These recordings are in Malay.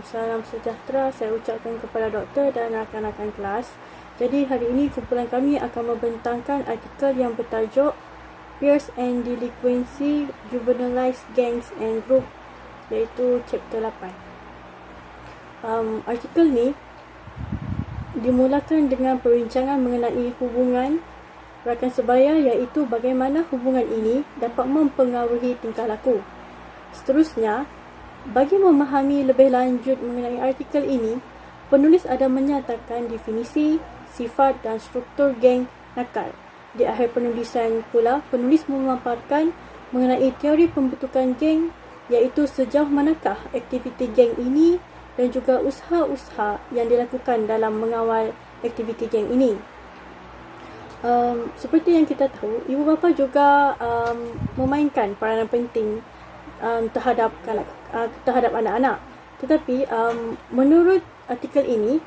Salam sejahtera saya ucapkan kepada doktor dan rakan-rakan kelas. Jadi hari ini kumpulan kami akan membentangkan artikel yang bertajuk Peers and Delinquency, Juvenilized Gangs and Group, iaitu chapter 8. Artikel ni dimulakan dengan perbincangan mengenai hubungan rakan sebaya, iaitu bagaimana hubungan ini dapat mempengaruhi tingkah laku. Seterusnya, bagi memahami lebih lanjut mengenai artikel ini, penulis ada menyatakan definisi, sifat dan struktur geng nakal. Di akhir penulisan pula, penulis memaparkan mengenai teori pembentukan geng, iaitu sejauh manakah aktiviti geng ini dan juga usaha-usaha yang dilakukan dalam mengawal aktiviti geng ini. Seperti yang kita tahu, ibu bapa juga memainkan peranan penting terhadap anak-anak. Tetapi menurut artikel ini,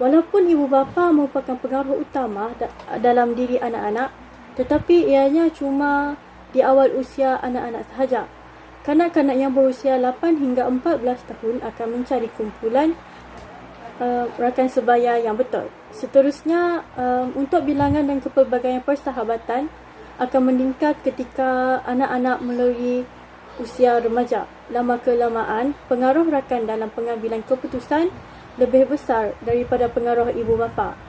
walaupun ibu bapa merupakan pengaruh utama dalam diri anak-anak, tetapi ianya cuma di awal usia anak-anak sahaja. Kanak-kanak yang berusia 8 hingga 14 tahun akan mencari kumpulan rakan sebaya yang betul. Seterusnya, untuk bilangan dan kepelbagaian persahabatan akan meningkat ketika anak-anak melalui usia remaja. Lama kelamaan, pengaruh rakan dalam pengambilan keputusan lebih besar daripada pengaruh ibu bapa.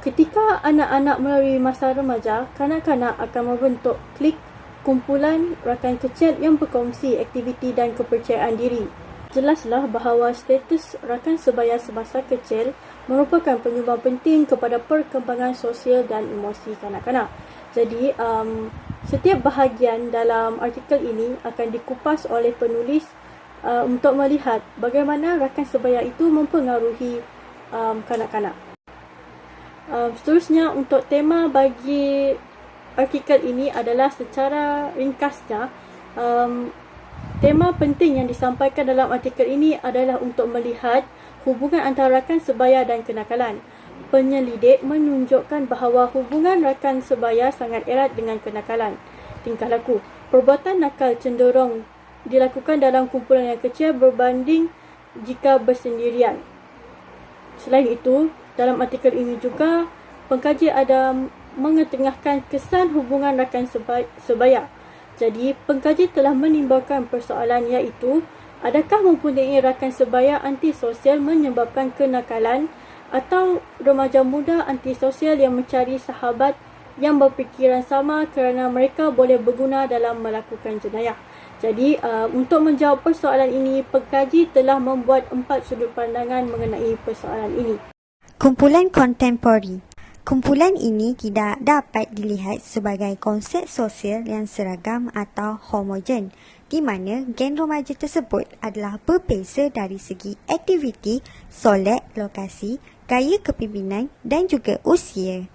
Ketika anak-anak melalui masa remaja, kanak-kanak akan membentuk klik, kumpulan rakan kecil yang berkongsi aktiviti dan kepercayaan diri. Jelaslah bahawa status rakan sebaya semasa kecil merupakan penyumbang penting kepada perkembangan sosial dan emosi kanak-kanak. Jadi, setiap bahagian dalam artikel ini akan dikupas oleh penulis untuk melihat bagaimana rakan sebaya itu mempengaruhi kanak-kanak. Seterusnya, untuk tema bagi artikel ini adalah secara ringkasnya, tema penting yang disampaikan dalam artikel ini adalah untuk melihat hubungan antara rakan sebaya dan kenakalan. Penyelidik menunjukkan bahawa hubungan rakan sebaya sangat erat dengan kenakalan tingkah laku. Perbuatan nakal cenderung dilakukan dalam kumpulan yang kecil berbanding jika bersendirian. Selain itu, dalam artikel ini juga pengkaji ada mengetengahkan kesan hubungan rakan sebaya. Jadi, pengkaji telah menimbulkan persoalan, iaitu adakah mempunyai rakan sebaya antisosial menyebabkan kenakalan atau remaja muda antisosial yang mencari sahabat yang berfikiran sama kerana mereka boleh berguna dalam melakukan jenayah. Jadi, untuk menjawab persoalan ini, pengkaji telah membuat 4 sudut pandangan mengenai persoalan ini. Kumpulan kontemporari. Kumpulan ini tidak dapat dilihat sebagai konsep sosial yang seragam atau homogen, di mana geng remaja tersebut adalah berbeza dari segi aktiviti, solek, lokasi, gaya kepimpinan dan juga usia.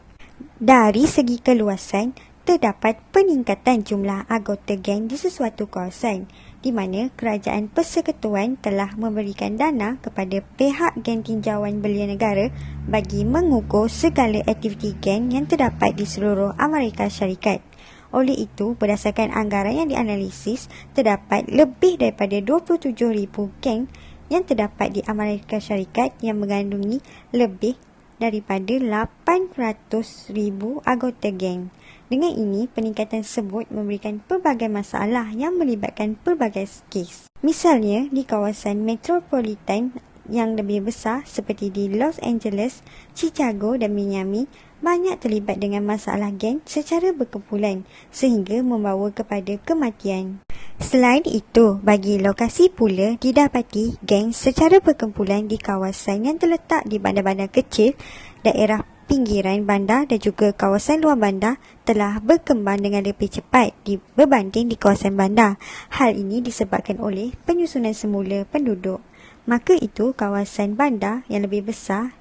Dari segi keluasan, terdapat peningkatan jumlah anggota geng di sesuatu kawasan, di mana kerajaan persekutuan telah memberikan dana kepada pihak geng tinjauan belia negara bagi mengukur segala aktiviti geng yang terdapat di seluruh Amerika Syarikat. Oleh itu, berdasarkan anggaran yang dianalisis, terdapat lebih daripada 27,000 geng yang terdapat di Amerika Syarikat yang mengandungi lebih daripada 800,000 anggota geng. Dengan ini, peningkatan tersebut memberikan pelbagai masalah yang melibatkan pelbagai kes. Misalnya, di kawasan metropolitan yang lebih besar seperti di Los Angeles, Chicago dan Miami, banyak terlibat dengan masalah geng secara berkumpulan sehingga membawa kepada kematian. Selain itu, bagi lokasi pula didapati geng secara berkumpulan di kawasan yang terletak di bandar-bandar kecil, daerah pinggiran bandar dan juga kawasan luar bandar telah berkembang dengan lebih cepat berbanding di kawasan bandar. Hal ini disebabkan oleh penyusunan semula penduduk. Maka itu, kawasan bandar yang lebih besar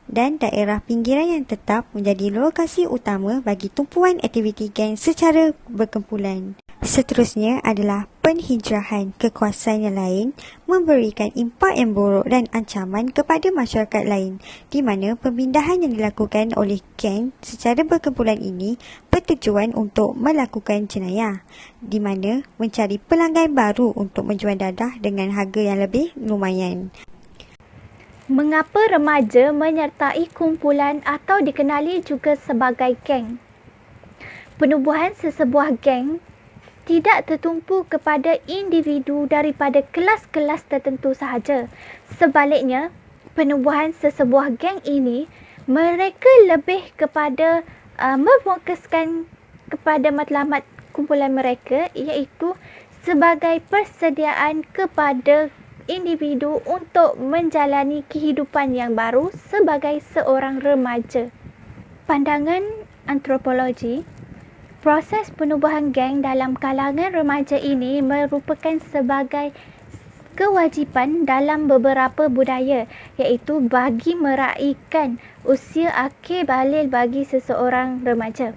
dan daerah pinggiran yang tetap menjadi lokasi utama bagi tumpuan aktiviti geng secara berkumpulan. Seterusnya adalah penhijrahan. Kekuasaan yang lain memberikan impak yang buruk dan ancaman kepada masyarakat lain, di mana pemindahan yang dilakukan oleh geng secara berkumpulan ini bertujuan untuk melakukan jenayah, di mana mencari pelanggan baru untuk menjual dadah dengan harga yang lebih lumayan. Mengapa remaja menyertai kumpulan atau dikenali juga sebagai geng? Penubuhan sesebuah geng tidak tertumpu kepada individu daripada kelas-kelas tertentu sahaja. Sebaliknya, penubuhan sesebuah geng ini mereka lebih kepada memfokuskan kepada matlamat kumpulan mereka, iaitu sebagai persediaan kepada individu untuk menjalani kehidupan yang baru sebagai seorang remaja. Pandangan antropologi, proses penubuhan geng dalam kalangan remaja ini merupakan sebagai kewajipan dalam beberapa budaya, iaitu bagi meraihkan usia akhir balil bagi seseorang remaja.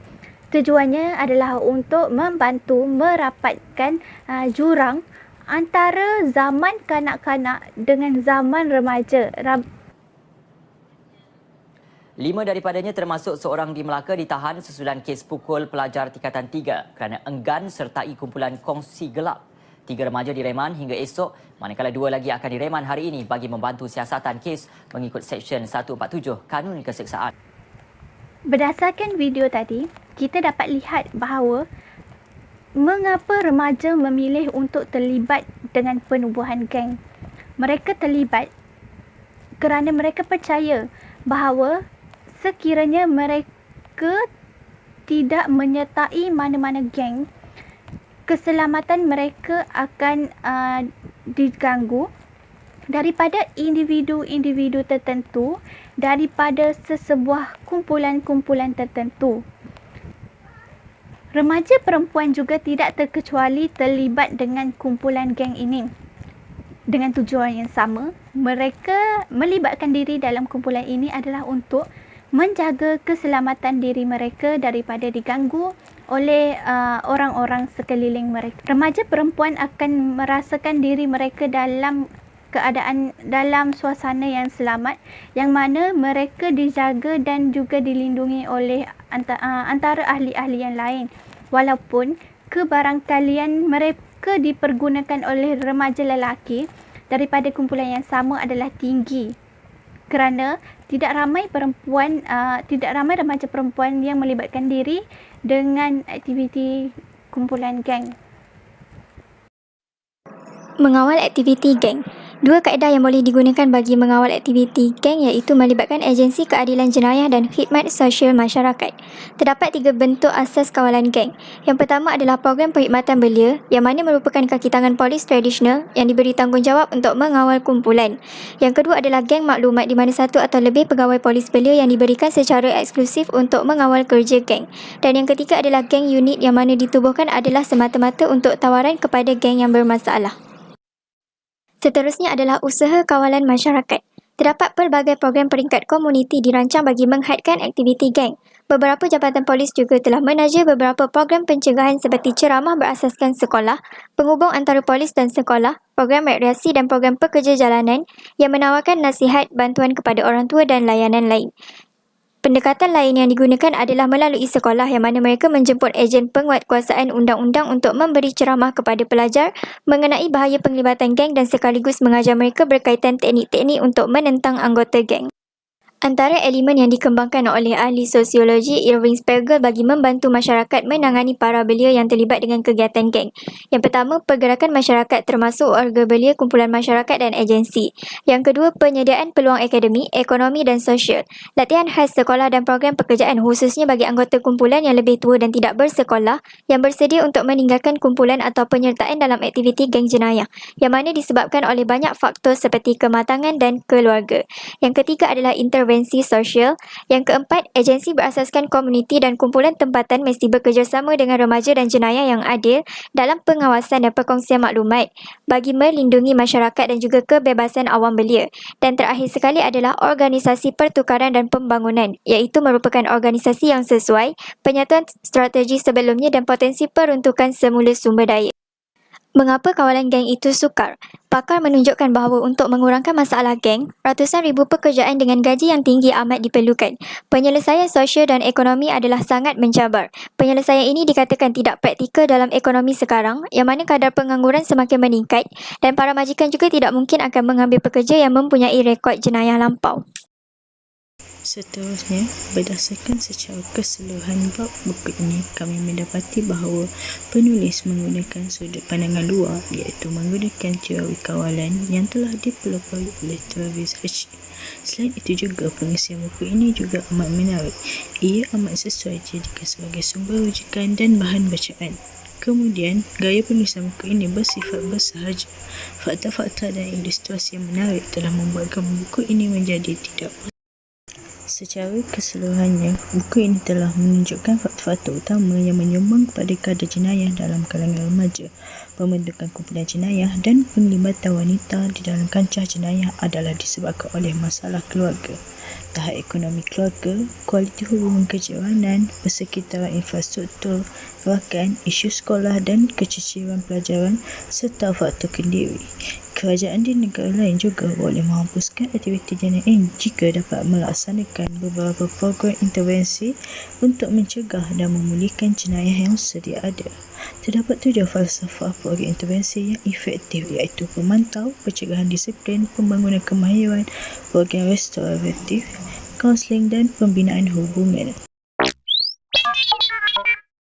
Tujuannya adalah untuk membantu merapatkan jurang antara zaman kanak-kanak dengan zaman remaja. 5 daripadanya termasuk seorang di Melaka ditahan susulan kes pukul pelajar tingkatan 3 kerana enggan sertai kumpulan kongsi gelap. 3 remaja direman hingga esok, manakala 2 lagi akan direman hari ini bagi membantu siasatan kes mengikut Seksyen 147 Kanun Keseksaan. Berdasarkan video tadi, kita dapat lihat bahawa mengapa remaja memilih untuk terlibat dengan penubuhan geng. Mereka terlibat kerana mereka percaya bahawa sekiranya mereka tidak menyertai mana-mana geng, keselamatan mereka akan diganggu daripada individu-individu tertentu, daripada sesebuah kumpulan-kumpulan tertentu. Remaja perempuan juga tidak terkecuali terlibat dengan kumpulan geng ini. Dengan tujuan yang sama, mereka melibatkan diri dalam kumpulan ini adalah untuk menjaga keselamatan diri mereka daripada diganggu oleh orang-orang sekeliling mereka. Remaja perempuan akan merasakan diri mereka dalam suasana yang selamat, yang mana mereka dijaga dan juga dilindungi oleh antara ahli-ahli yang lain, walaupun kebarangkalian mereka dipergunakan oleh remaja lelaki daripada kumpulan yang sama adalah tinggi, kerana tidak ramai remaja perempuan yang melibatkan diri dengan aktiviti kumpulan geng. Mengawal aktiviti geng. 2 kaedah yang boleh digunakan bagi mengawal aktiviti geng iaitu melibatkan agensi keadilan jenayah dan khidmat sosial masyarakat. Terdapat 3 bentuk asas kawalan geng. Yang pertama adalah program perkhidmatan belia yang mana merupakan kaki tangan polis tradisional yang diberi tanggungjawab untuk mengawal kumpulan. Yang kedua adalah geng maklumat di mana satu atau lebih pegawai polis belia yang diberikan secara eksklusif untuk mengawal kerja geng. Dan yang ketiga adalah geng unit yang mana ditubuhkan adalah semata-mata untuk tawaran kepada geng yang bermasalah. Seterusnya adalah usaha kawalan masyarakat. Terdapat pelbagai program peringkat komuniti dirancang bagi menghadkan aktiviti geng. Beberapa jabatan polis juga telah menaja beberapa program pencegahan seperti ceramah berasaskan sekolah, penghubung antara polis dan sekolah, program rekreasi dan program pekerja jalanan yang menawarkan nasihat, bantuan kepada orang tua dan layanan lain. Pendekatan lain yang digunakan adalah melalui sekolah yang mana mereka menjemput ejen penguatkuasaan undang-undang untuk memberi ceramah kepada pelajar mengenai bahaya penglibatan geng dan sekaligus mengajar mereka berkaitan teknik-teknik untuk menentang anggota geng. Antara elemen yang dikembangkan oleh ahli sosiologi Irving Spergel bagi membantu masyarakat menangani para belia yang terlibat dengan kegiatan geng. Yang pertama, pergerakan masyarakat termasuk warga belia, kumpulan masyarakat dan agensi. Yang kedua, penyediaan peluang akademik, ekonomi dan sosial. Latihan khas sekolah dan program pekerjaan khususnya bagi anggota kumpulan yang lebih tua dan tidak bersekolah yang bersedia untuk meninggalkan kumpulan atau penyertaan dalam aktiviti geng jenayah yang mana disebabkan oleh banyak faktor seperti kematangan dan keluarga. Yang ketiga adalah intervensi sosial. Yang keempat, agensi berasaskan komuniti dan kumpulan tempatan mesti bekerjasama dengan remaja dan jenayah yang adil dalam pengawasan dan perkongsian maklumat bagi melindungi masyarakat dan juga kebebasan awam belia. Dan terakhir sekali adalah organisasi pertukaran dan pembangunan, iaitu merupakan organisasi yang sesuai, penyatuan strategi sebelumnya dan potensi peruntukan semula sumber daya. Mengapa kawalan geng itu sukar? Pakar menunjukkan bahawa untuk mengurangkan masalah geng, ratusan ribu pekerjaan dengan gaji yang tinggi amat diperlukan. Penyelesaian sosial dan ekonomi adalah sangat mencabar. Penyelesaian ini dikatakan tidak praktikal dalam ekonomi sekarang, yang mana kadar pengangguran semakin meningkat dan para majikan juga tidak mungkin akan mengambil pekerja yang mempunyai rekod jenayah lampau. Seterusnya, berdasarkan secara keseluruhan bab buku ini, kami mendapati bahawa penulis menggunakan sudut pandangan luar iaitu menggunakan teori kawalan yang telah dipelopori oleh Travis H. Selain itu juga, pengisian buku ini juga amat menarik. Ia amat sesuai dijadikan sebagai sumber rujukan dan bahan bacaan. Kemudian, gaya penulisan buku ini bersifat bersahaja. Fakta-fakta dan ilustrasi yang menarik telah membuatkan buku ini menjadi tidak. Secara keseluruhannya, buku ini telah menunjukkan faktor-faktor utama yang menyumbang kepada kadar jenayah dalam kalangan remaja. Pembentukan kumpulan jenayah dan penglibatan wanita di dalam kancah jenayah adalah disebabkan oleh masalah keluarga, tahap ekonomi keluarga, kualiti hubungan kejiranan, persekitaran infrastruktur, rakan, isu sekolah dan keciciran pelajaran serta faktor kendiri. Kerajaan di negara lain juga boleh menghapuskan aktiviti jenayah ini jika dapat melaksanakan beberapa program intervensi untuk mencegah dan memulihkan jenayah yang sedia ada. Terdapat 7 falsafah program intervensi yang efektif iaitu pemantau, pencegahan disiplin, pembangunan kemahiran, program restoratif, kaunseling dan pembinaan hubungan.